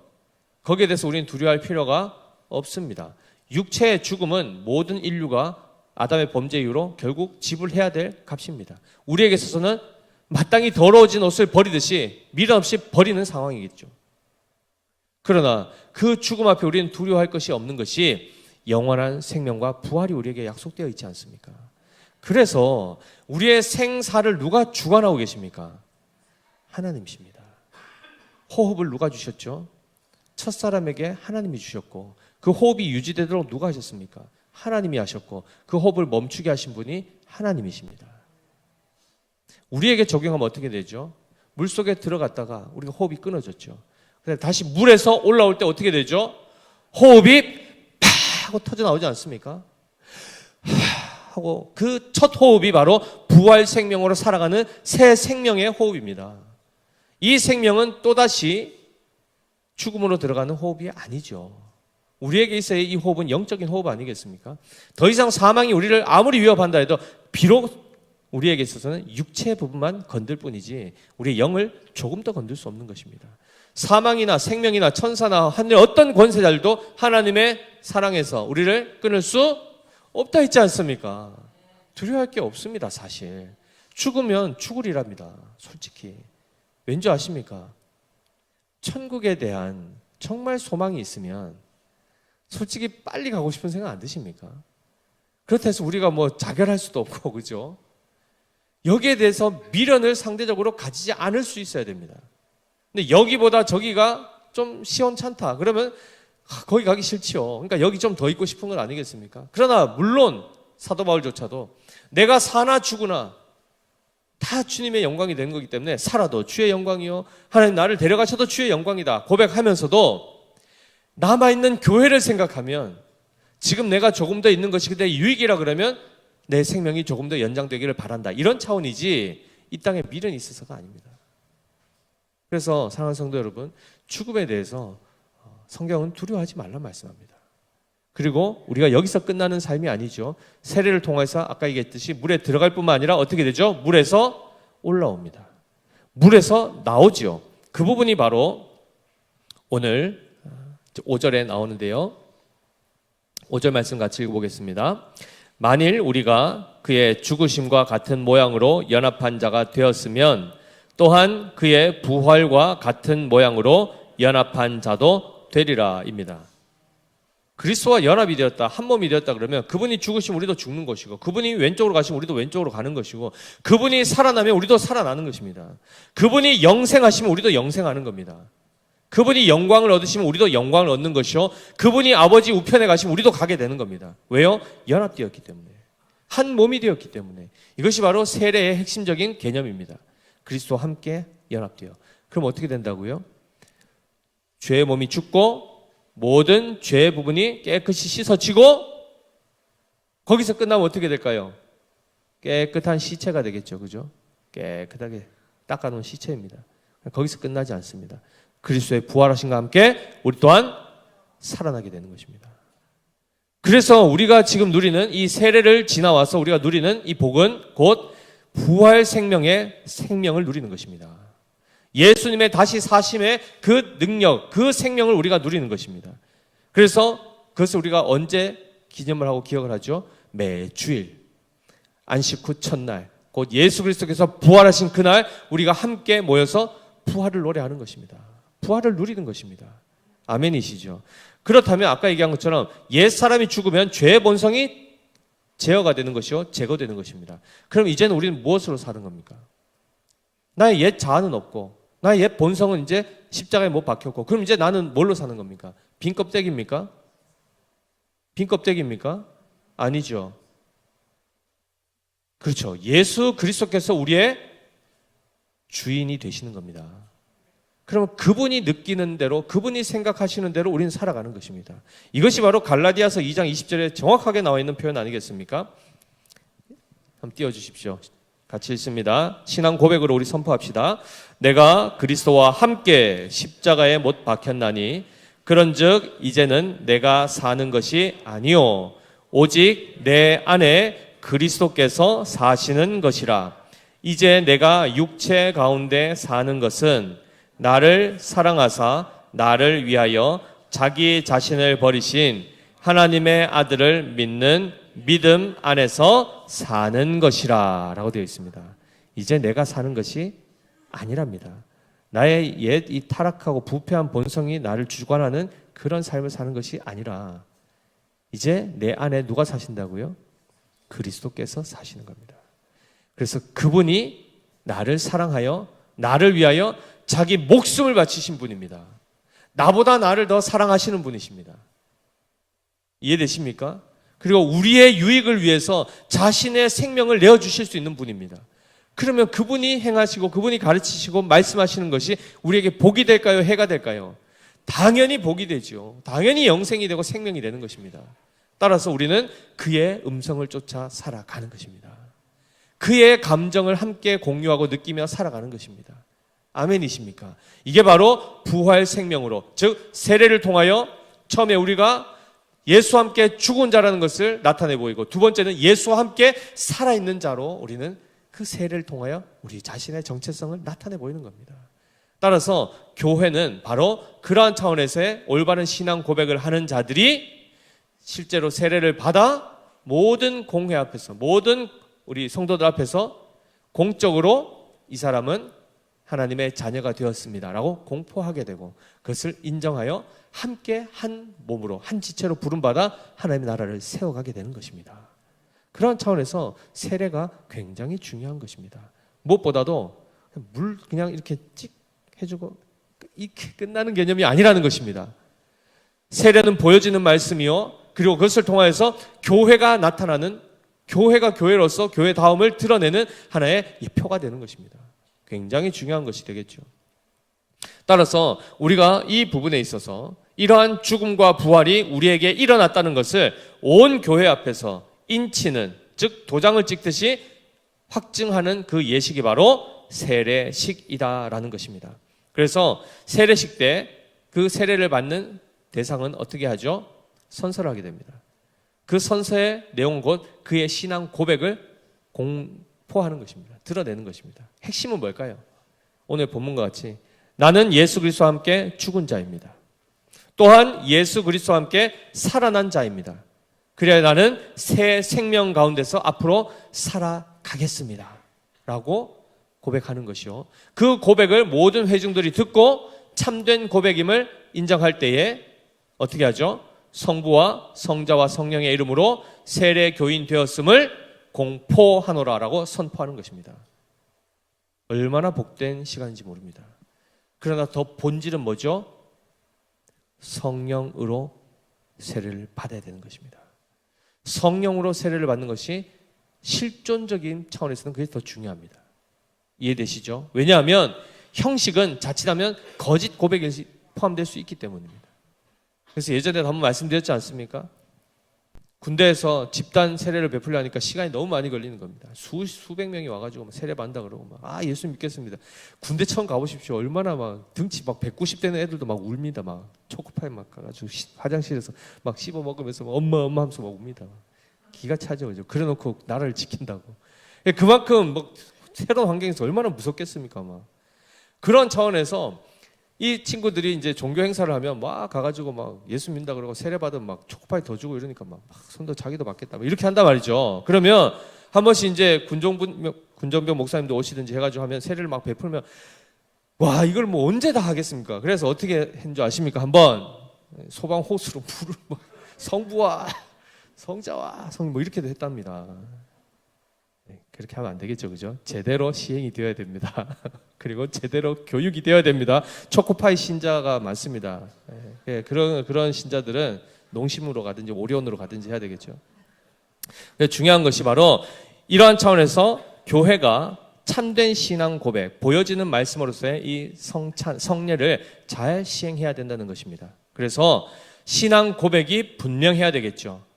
거기에 대해서 우리는 두려워할 필요가 없습니다. 육체의 죽음은 모든 인류가 아담의 범죄 이후로 결국 지불해야 될 값입니다. 우리에게 있어서는 마땅히 더러워진 옷을 버리듯이 미련 없이 버리는 상황이겠죠. 그러나 그 죽음 앞에 우리는 두려워할 것이 없는 것이 영원한 생명과 부활이 우리에게 약속되어 있지 않습니까? 그래서 우리의 생사를 누가 주관하고 계십니까? 하나님이십니다. 호흡을 누가 주셨죠? 첫사람에게 하나님이 주셨고 그 호흡이 유지되도록 누가 하셨습니까? 하나님이 하셨고 그 호흡을 멈추게 하신 분이 하나님이십니다. 우리에게 적용하면 어떻게 되죠? 물속에 들어갔다가 우리가 호흡이 끊어졌죠. 그래서 다시 물에서 올라올 때 어떻게 되죠? 호흡이 팍 하고 터져 나오지 않습니까? 하고 그 첫 호흡이 바로 부활 생명으로 살아가는 새 생명의 호흡입니다. 이 생명은 또다시 죽음으로 들어가는 호흡이 아니죠. 우리에게 있어야 이 호흡은 영적인 호흡 아니겠습니까? 더 이상 사망이 우리를 아무리 위협한다 해도 비록 우리에게 있어서는 육체 부분만 건들 뿐이지 우리의 영을 조금 더 건들 수 없는 것입니다. 사망이나 생명이나 천사나 하늘 어떤 권세자들도 하나님의 사랑에서 우리를 끊을 수 없다 했지 않습니까? 두려워할 게 없습니다. 사실 죽으면 죽으리랍니다. 솔직히 왠지 아십니까? 천국에 대한 정말 소망이 있으면 솔직히 빨리 가고 싶은 생각 안 드십니까? 그렇다 해서 우리가 뭐 자결할 수도 없고 그죠? 여기에 대해서 미련을 상대적으로 가지지 않을 수 있어야 됩니다. 근데 여기보다 저기가 좀 시원찮다 그러면 거기 가기 싫지요. 그러니까 여기 좀 더 있고 싶은 건 아니겠습니까? 그러나 물론 사도 바울조차도 내가 사나 죽으나 다 주님의 영광이 되는 거기 때문에 살아도 주의 영광이요 하나님 나를 데려가셔도 주의 영광이다 고백하면서도 남아있는 교회를 생각하면 지금 내가 조금 더 있는 것이 내 유익이라 그러면 내 생명이 조금 더 연장되기를 바란다 이런 차원이지 이 땅에 미련이 있어서가 아닙니다. 그래서 사랑하는 성도 여러분, 죽음에 대해서 성경은 두려워하지 말라 말씀합니다. 그리고 우리가 여기서 끝나는 삶이 아니죠. 세례를 통해서 아까 얘기했듯이 물에 들어갈 뿐만 아니라 어떻게 되죠? 물에서 올라옵니다. 물에서 나오지요. 그 부분이 바로 오늘 5절에 나오는데요. 5절 말씀 같이 읽어보겠습니다. 만일 우리가 그의 죽으심과 같은 모양으로 연합한 자가 되었으면 또한 그의 부활과 같은 모양으로 연합한 자도 되리라 입니다. 그리스도와 연합이 되었다, 한 몸이 되었다 그러면 그분이 죽으시면 우리도 죽는 것이고 그분이 왼쪽으로 가시면 우리도 왼쪽으로 가는 것이고 그분이 살아나면 우리도 살아나는 것입니다. 그분이 영생하시면 우리도 영생하는 겁니다. 그분이 영광을 얻으시면 우리도 영광을 얻는 것이요 그분이 아버지 우편에 가시면 우리도 가게 되는 겁니다. 왜요? 연합되었기 때문에, 한 몸이 되었기 때문에. 이것이 바로 세례의 핵심적인 개념입니다. 그리스도와 함께 연합되어. 그럼 어떻게 된다고요? 죄의 몸이 죽고 모든 죄의 부분이 깨끗이 씻어지고 거기서 끝나면 어떻게 될까요? 깨끗한 시체가 되겠죠. 그죠? 깨끗하게 닦아놓은 시체입니다. 거기서 끝나지 않습니다. 그리스도의 부활하심과 함께 우리 또한 살아나게 되는 것입니다. 그래서 우리가 지금 누리는 이 세례를 지나와서 우리가 누리는 이 복은 곧 부활 생명의 생명을 누리는 것입니다. 예수님의 다시 사심의 그 능력, 그 생명을 우리가 누리는 것입니다. 그래서 그것을 우리가 언제 기념을 하고 기억을 하죠? 매주일, 안식 후 첫날, 곧 예수 그리스도께서 부활하신 그날 우리가 함께 모여서 부활을 노래하는 것입니다. 부활을 누리는 것입니다. 아멘이시죠? 그렇다면 아까 얘기한 것처럼 옛사람이 죽으면 죄의 본성이 제어가 되는 것이요 제거되는 것입니다. 그럼 이제는 우리는 무엇으로 사는 겁니까? 나의 옛 자아는 없고 나의 옛 본성은 이제 십자가에 못 박혔고, 그럼 이제 나는 뭘로 사는 겁니까? 빈 껍데기입니까? 빈 껍데기입니까? 아니죠. 그렇죠. 예수 그리스도께서 우리의 주인이 되시는 겁니다. 그러면 그분이 느끼는 대로, 그분이 생각하시는 대로 우리는 살아가는 것입니다. 이것이 바로 갈라디아서 2장 20절에 정확하게 나와 있는 표현 아니겠습니까? 한번 띄워주십시오. 같이 읽습니다. 신앙 고백으로 우리 선포합시다. 내가 그리스도와 함께 십자가에 못 박혔나니 그런즉 이제는 내가 사는 것이 아니요 오직 내 안에 그리스도께서 사시는 것이라. 이제 내가 육체 가운데 사는 것은 나를 사랑하사 나를 위하여 자기 자신을 버리신 하나님의 아들을 믿는 믿음 안에서 사는 것이라 라고 되어 있습니다. 이제 내가 사는 것이 아니랍니다. 나의 옛 이 타락하고 부패한 본성이 나를 주관하는 그런 삶을 사는 것이 아니라 이제 내 안에 누가 사신다고요? 그리스도께서 사시는 겁니다. 그래서 그분이 나를 사랑하여 나를 위하여 자기 목숨을 바치신 분입니다. 나보다 나를 더 사랑하시는 분이십니다. 이해되십니까? 그리고 우리의 유익을 위해서 자신의 생명을 내어주실 수 있는 분입니다. 그러면 그분이 행하시고 그분이 가르치시고 말씀하시는 것이 우리에게 복이 될까요? 해가 될까요? 당연히 복이 되죠. 당연히 영생이 되고 생명이 되는 것입니다. 따라서 우리는 그의 음성을 쫓아 살아가는 것입니다. 그의 감정을 함께 공유하고 느끼며 살아가는 것입니다. 아멘이십니까? 이게 바로 부활 생명으로, 즉 세례를 통하여 처음에 우리가 예수와 함께 죽은 자라는 것을 나타내 보이고, 두 번째는 예수와 함께 살아있는 자로 우리는 그 세례를 통하여 우리 자신의 정체성을 나타내 보이는 겁니다. 따라서 교회는 바로 그러한 차원에서의 올바른 신앙 고백을 하는 자들이 실제로 세례를 받아 모든 공회 앞에서, 모든 우리 성도들 앞에서 공적으로 이 사람은 하나님의 자녀가 되었습니다 라고 공포하게 되고, 그것을 인정하여 함께 한 몸으로 한 지체로 부름받아 하나님의 나라를 세워가게 되는 것입니다. 그런 차원에서 세례가 굉장히 중요한 것입니다. 무엇보다도 물 그냥 이렇게 찍 해주고 이렇게 끝나는 개념이 아니라는 것입니다. 세례는 보여지는 말씀이요, 그리고 그것을 통하여서 교회가 나타나는, 교회가 교회로서 교회다움을 드러내는 하나의 표가 되는 것입니다. 굉장히 중요한 것이 되겠죠. 따라서 우리가 이 부분에 있어서 이러한 죽음과 부활이 우리에게 일어났다는 것을 온 교회 앞에서 인치는, 즉 도장을 찍듯이 확증하는 그 예식이 바로 세례식이다라는 것입니다. 그래서 세례식 때 그 세례를 받는 대상은 어떻게 하죠? 선서를 하게 됩니다. 그 선서의 내용은 곧 그의 신앙 고백을 공포하는 것입니다. 드러내는 것입니다. 핵심은 뭘까요? 오늘 본문과 같이 나는 예수 그리스도와 함께 죽은 자입니다. 또한 예수 그리스도와 함께 살아난 자입니다. 그래야 나는 새 생명 가운데서 앞으로 살아가겠습니다 라고 고백하는 것이요, 그 고백을 모든 회중들이 듣고 참된 고백임을 인정할 때에 어떻게 하죠? 성부와 성자와 성령의 이름으로 세례 교인 되었음을 공포하노라라고 선포하는 것입니다. 얼마나 복된 시간인지 모릅니다. 그러나 더 본질은 뭐죠? 성령으로 세례를 받아야 되는 것입니다. 성령으로 세례를 받는 것이 실존적인 차원에서는 그게 더 중요합니다. 이해되시죠? 왜냐하면 형식은 자칫하면 거짓 고백에 포함될 수 있기 때문입니다. 그래서 예전에 한번 말씀드렸지 않습니까? 군대에서 집단 세례를 베풀려니까 시간이 너무 많이 걸리는 겁니다. 수백 명이 와가지고 세례 받는다 그러고 예수 믿겠습니다. 군대 처음 가보십시오. 얼마나 등치 190 되는 애들도 웁니다. 초코파이 가가지고 화장실에서 씹어 먹으면서 엄마 하면서 웁니다. 기가 차죠. 그래놓고 나라를 지킨다고. 그만큼 새로운 환경에서 얼마나 무섭겠습니까? 그런 차원에서 이 친구들이 이제 종교 행사를 하면 가가지고 예수 믿는다 그러고 세례 받으면 초코파이 더 주고 이러니까 손도 자기도 받겠다 이렇게 한단 말이죠. 그러면 한 번씩 이제 군정병 목사님도 오시든지 해가지고 하면 세례를 베풀면 이걸 언제 다 하겠습니까? 그래서 어떻게 했는 줄 아십니까? 한번 소방 호수로 물을 성부와 성자와 성 이렇게도 했답니다. 그렇게 하면 안 되겠죠, 그죠? 제대로 시행이 되어야 됩니다. 그리고 제대로 교육이 되어야 됩니다. 초코파이 신자가 많습니다. 그런 신자들은 농심으로 가든지 오리온으로 가든지 해야 되겠죠. 중요한 것이 바로 이러한 차원에서 교회가 참된 신앙 고백, 보여지는 말씀으로서의 이 성례를 잘 시행해야 된다는 것입니다. 그래서 신앙 고백이 분명해야 되겠죠.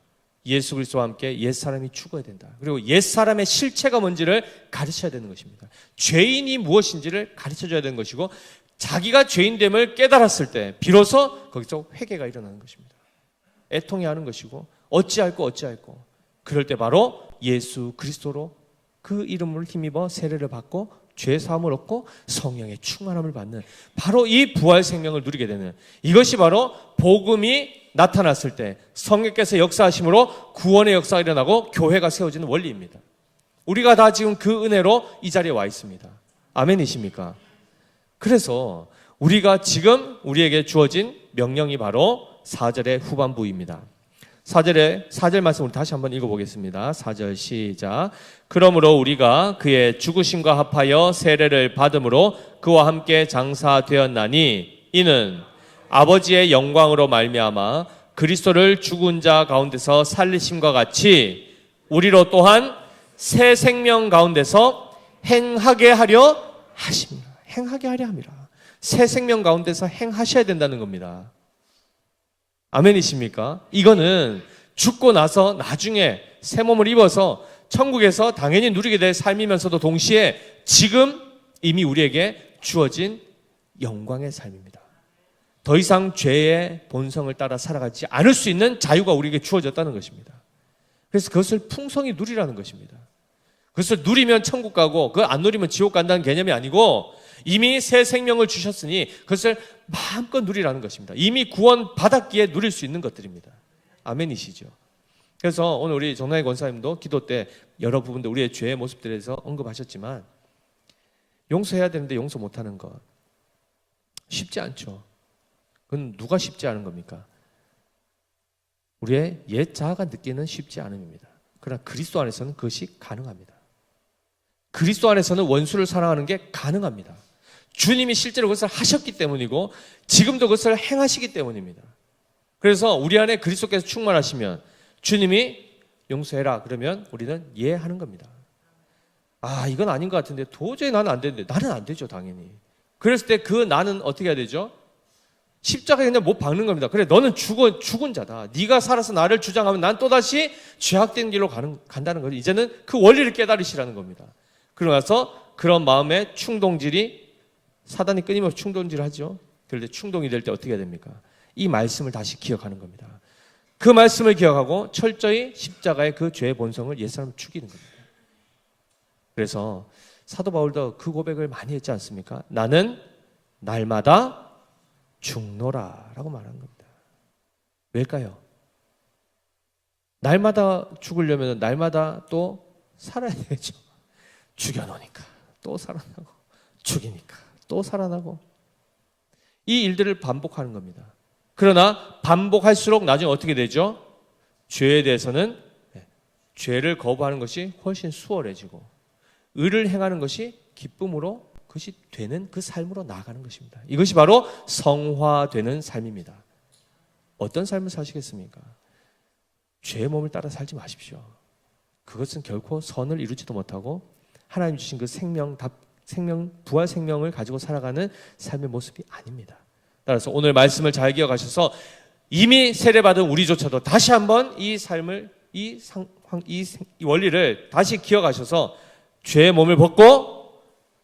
예수 그리스도와 함께 옛사람이 죽어야 된다. 그리고 옛사람의 실체가 뭔지를 가르쳐야 되는 것입니다. 죄인이 무엇인지를 가르쳐줘야 되는 것이고 자기가 죄인됨을 깨달았을 때 비로소 거기서 회개가 일어나는 것입니다. 애통해하는 것이고 어찌할꼬 그럴 때 바로 예수 그리스도로 그 이름을 힘입어 세례를 받고 죄사함을 얻고 성령의 충만함을 받는 바로 이 부활 생명을 누리게 되는 이것이 바로 복음이 나타났을 때 성령께서 역사하심으로 구원의 역사가 일어나고 교회가 세워지는 원리입니다. 우리가 다 지금 그 은혜로 이 자리에 와 있습니다. 아멘이십니까? 그래서 우리가 지금 우리에게 주어진 명령이 바로 4절의 후반부입니다. 4절 말씀 우리 다시 한번 읽어보겠습니다. 4절 시작. 그러므로 우리가 그의 죽으심과 합하여 세례를 받음으로 그와 함께 장사되었나니 이는 아버지의 영광으로 말미암아 그리스도를 죽은 자 가운데서 살리심과 같이 우리로 또한 새 생명 가운데서 행하게 하려 하십니다. 행하게 하려 함이라. 새 생명 가운데서 행하셔야 된다는 겁니다. 아멘이십니까? 이거는 죽고 나서 나중에 새 몸을 입어서 천국에서 당연히 누리게 될 삶이면서도 동시에 지금 이미 우리에게 주어진 영광의 삶입니다. 더 이상 죄의 본성을 따라 살아가지 않을 수 있는 자유가 우리에게 주어졌다는 것입니다. 그래서 그것을 풍성히 누리라는 것입니다. 그것을 누리면 천국 가고 그걸 안 누리면 지옥 간다는 개념이 아니고 이미 새 생명을 주셨으니 그것을 마음껏 누리라는 것입니다. 이미 구원 받았기에 누릴 수 있는 것들입니다. 아멘이시죠? 그래서 오늘 우리 정나희 권사님도 기도 때 여러 부분들 우리의 죄의 모습들에 대해서 언급하셨지만 용서해야 되는데 용서 못하는 것 쉽지 않죠. 그건 누가 쉽지 않은 겁니까? 우리의 옛 자아가 느끼는 쉽지 않음입니다. 그러나 그리스도 안에서는 그것이 가능합니다. 그리스도 안에서는 원수를 사랑하는 게 가능합니다. 주님이 실제로 그것을 하셨기 때문이고 지금도 그것을 행하시기 때문입니다. 그래서 우리 안에 그리스도께서 충만하시면 주님이 용서해라 그러면 우리는 이해하는 겁니다. 이건 아닌 것 같은데 도저히 나는 안 되는데 나는 안 되죠 당연히. 그랬을 때 그 나는 어떻게 해야 되죠? 십자가에 그냥 못 박는 겁니다. 그래 너는 죽은 자다. 네가 살아서 나를 주장하면 난 또다시 죄악된 길로 간다는 거죠. 이제는 그 원리를 깨달으시라는 겁니다. 그러고 나서 그런 마음의 충동질이 사단이 끊임없이 충동질을 하죠. 그럴 때 충동이 될 때 어떻게 해야 됩니까? 이 말씀을 다시 기억하는 겁니다. 그 말씀을 기억하고 철저히 십자가의 그 죄의 본성을 옛사람을 죽이는 겁니다. 그래서 사도 바울도 그 고백을 많이 했지 않습니까? 나는 날마다 죽노라 라고 말한 겁니다. 왜일까요? 날마다 죽으려면 날마다 또 살아야 되죠. 죽여놓으니까 또 살아나고 죽이니까 또 살아나고 이 일들을 반복하는 겁니다. 그러나 반복할수록 나중에 어떻게 되죠? 죄에 대해서는 죄를 거부하는 것이 훨씬 수월해지고 의를 행하는 것이 기쁨으로 그것이 되는 그 삶으로 나아가는 것입니다. 이것이 바로 성화되는 삶입니다. 어떤 삶을 사시겠습니까? 죄의 몸을 따라 살지 마십시오. 그것은 결코 선을 이루지도 못하고 하나님 주신 그 부활 생명을 가지고 살아가는 삶의 모습이 아닙니다. 따라서 오늘 말씀을 잘 기억하셔서 이미 세례받은 우리조차도 다시 한번 이 삶을, 이 원리를 다시 기억하셔서 죄의 몸을 벗고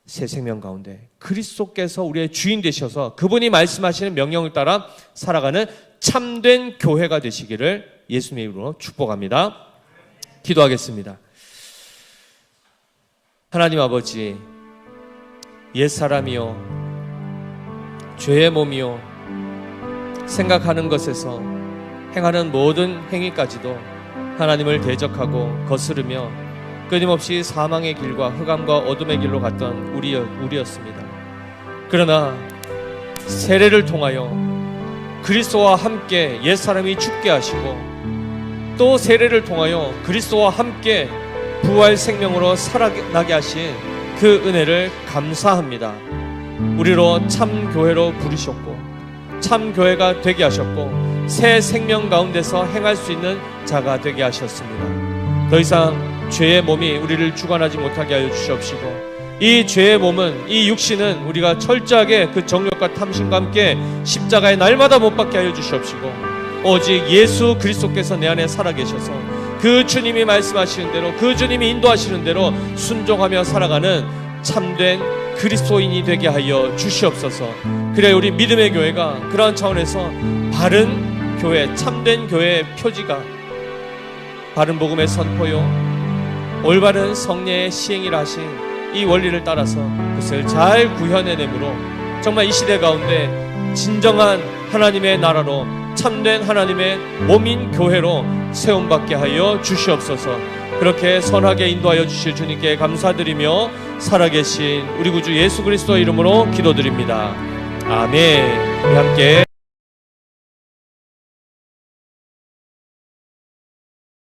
새 생명 가운데 그리스도께서 우리의 주인 되셔서 그분이 말씀하시는 명령을 따라 살아가는 참된 교회가 되시기를 예수님의 이름으로 축복합니다. 기도하겠습니다. 하나님 아버지, 옛사람이요 죄의 몸이요 생각하는 것에서 행하는 모든 행위까지도 하나님을 대적하고 거스르며 끊임없이 사망의 길과 흑암과 어둠의 길로 갔던 우리였습니다. 그러나 세례를 통하여 그리스도와 함께 옛사람이 죽게 하시고 또 세례를 통하여 그리스도와 함께 부활 생명으로 살아나게 하신 그 은혜를 감사합니다. 우리로 참 교회로 부르셨고 참 교회가 되게 하셨고 새 생명 가운데서 행할 수 있는 자가 되게 하셨습니다. 더 이상 죄의 몸이 우리를 주관하지 못하게 하여 주시옵시고 이 죄의 몸은, 이 육신은 우리가 철저하게 그 정욕과 탐심과 함께 십자가에 날마다 못 박게 하여 주시옵시고 오직 예수 그리스도께서 내 안에 살아계셔서 그 주님이 말씀하시는 대로, 그 주님이 인도하시는 대로 순종하며 살아가는 참된 그리스도인이 되게 하여 주시옵소서. 그래야 우리 믿음의 교회가 그러한 차원에서 바른 교회, 참된 교회의 표지가 바른 복음의 선포요 올바른 성례의 시행이라 하신 이 원리를 따라서 그것을 잘 구현해내므로 정말 이 시대 가운데 진정한 하나님의 나라로 참된 하나님의 몸인 교회로 세움받게 하여 주시옵소서. 그렇게 선하게 인도하여 주실 주님께 감사드리며 살아계신 우리 구주 예수 그리스도 이름으로 기도드립니다. 아멘. 우리 함께